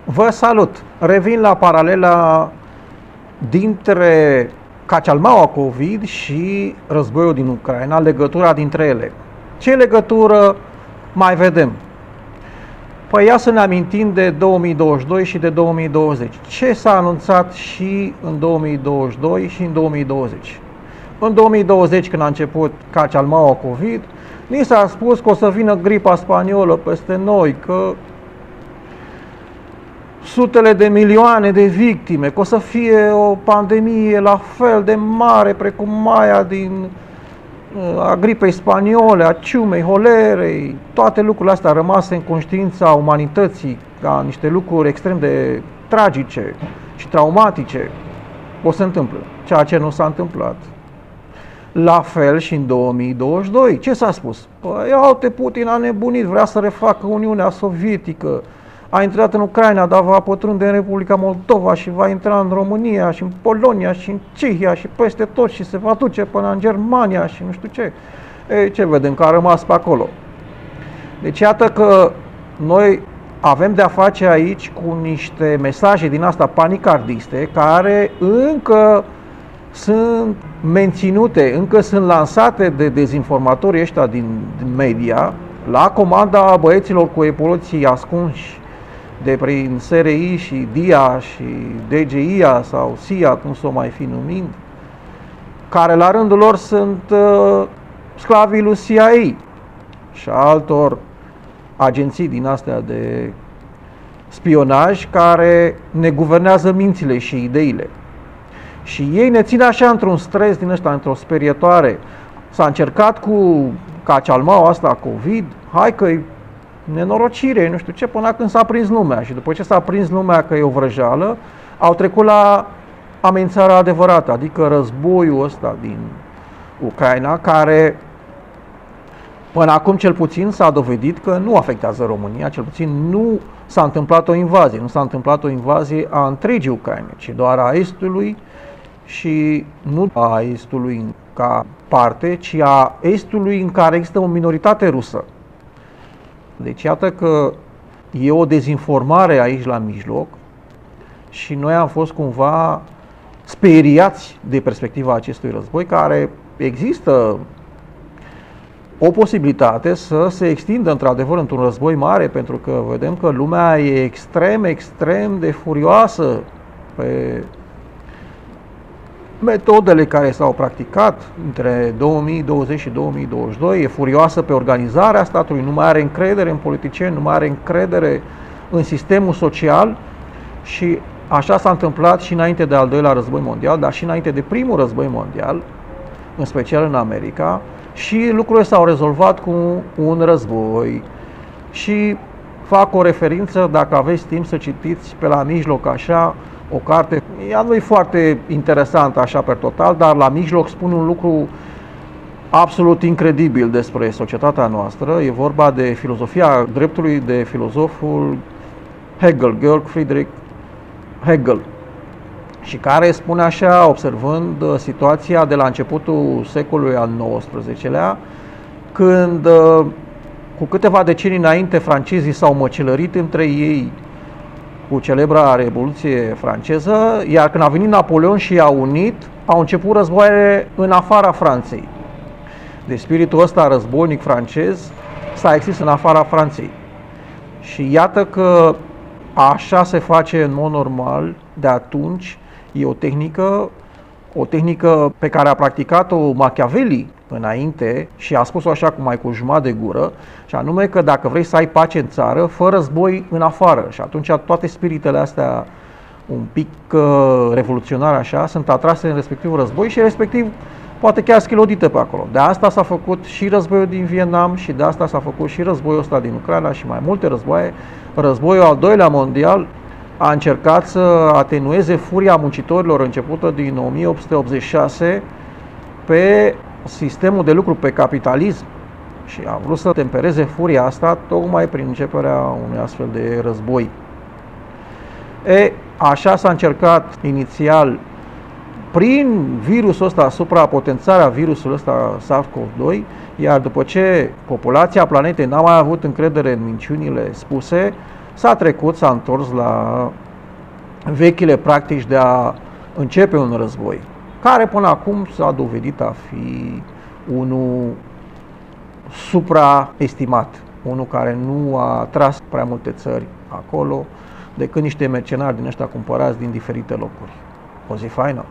Vă salut! Revin la paralela dintre Cacalmaua COVID și războiul din Ucraina, legătura dintre ele. Ce legătură mai vedem? Păi ia să ne amintim de 2022 și de 2020. Ce s-a anunțat și în 2022 și în 2020? În 2020, când a început Cacalmaua COVID, ni s-a spus că o să vină gripa spaniolă peste noi, că sutele de milioane de victime, că o să fie o pandemie la fel de mare precum aia a gripei spaniole, a ciumei, holerei, toate lucrurile astea rămase în conștiința umanității ca niște lucruri extrem de tragice și traumatice, o să întâmple, ceea ce nu s-a întâmplat. La fel și în 2022. Ce s-a spus? Păi, uite, Putin a nebunit, vrea să refacă Uniunea Sovietică, a intrat în Ucraina, dar va pătrunde în Republica Moldova și va intra în România și în Polonia și în Cehia și peste tot și se va duce până în Germania și nu știu ce. Ei, ce vedem? Că a rămas pe acolo. Deci iată că noi avem de-a face aici cu niște mesaje din asta panicardiste care încă sunt menținute, încă sunt lansate de dezinformatorii ăștia din media la comanda băieților cu evoluții ascunși de prin SRI și DIA și DGIA sau SIA, cum s-o mai fi numind, care la rândul lor sunt sclavii lui CIA și altor agenții din astea de spionaj care ne guvernează mințile și ideile. Și ei ne țin așa într-un stres din ăsta, într-o sperietoare. S-a încercat cu Cacalmaua asta COVID, hai că e nenorocire, nu știu ce, până când s-a prins lumea. Și după ce s-a prins lumea că e o vrăjeală, au trecut la amenințarea adevărată, adică războiul ăsta din Ucraina, care până acum cel puțin s-a dovedit că nu afectează România, cel puțin nu s-a întâmplat o invazie, nu s-a întâmplat o invazie a întregii Ucraine, ci doar a Estului și nu a Estului ca parte, ci a Estului în care există o minoritate rusă. Deci iată că e o dezinformare aici la mijloc și noi am fost cumva speriați de perspectiva acestui război, care există o posibilitate să se extindă într-adevăr într-un război mare, pentru că vedem că lumea e extrem de furioasă pe metodele care s-au practicat între 2020 și 2022, e furioasă pe organizarea statului, nu mai are încredere în politicieni, nu mai are încredere în sistemul social și așa s-a întâmplat și înainte de al doilea război mondial, dar și înainte de primul război mondial, în special în America, și lucrurile s-au rezolvat cu un război. Și fac o referință, dacă aveți timp să citiți pe la mijloc așa, o carte, ea nu e foarte interesantă așa per total, dar la mijloc spune un lucru absolut incredibil despre societatea noastră. E vorba de filozofia dreptului de filozoful Hegel, Georg Friedrich Hegel, și care spune așa, observând situația de la începutul secolului al XIX-lea, când cu câteva decenii înainte francezii s-au măcelărit între ei cu celebra Revoluție franceză, iar când a venit Napoleon și i-a unit, au început războaie în afara Franței. Deci spiritul ăsta războinic francez s-a extins în afara Franței. Și iată că așa se face în mod normal de atunci. E o tehnică pe care a practicat-o Machiavelli înainte și a spus-o așa cu jumătate de gură, și anume că dacă vrei să ai pace în țară, fă război în afară. Și atunci toate spiritele astea un pic revoluționare așa sunt atrase în respectivul război și respectiv poate chiar schilodite pe acolo. De asta s-a făcut și războiul din Vietnam și de asta s-a făcut și războiul ăsta din Ucraina și mai multe războaie. Războiul al doilea mondial a încercat să atenueze furia muncitorilor începută din 1886 pe sistemul de lucru, pe capitalism, și a vrut să tempereze furia asta tocmai prin începerea unui astfel de război. Așa s-a încercat inițial prin virusul ăsta, suprapotențarea virusului ăsta SARS-CoV-2, iar după ce populația planetei n-a mai avut încredere în minciunile spuse, s-a trecut, s-a întors la vechile practici de a începe un război, care până acum s-a dovedit a fi unul supraestimat, unul care nu a tras prea multe țări acolo, decât niște mercenari din ăștia cumpărați din diferite locuri. O zi faină!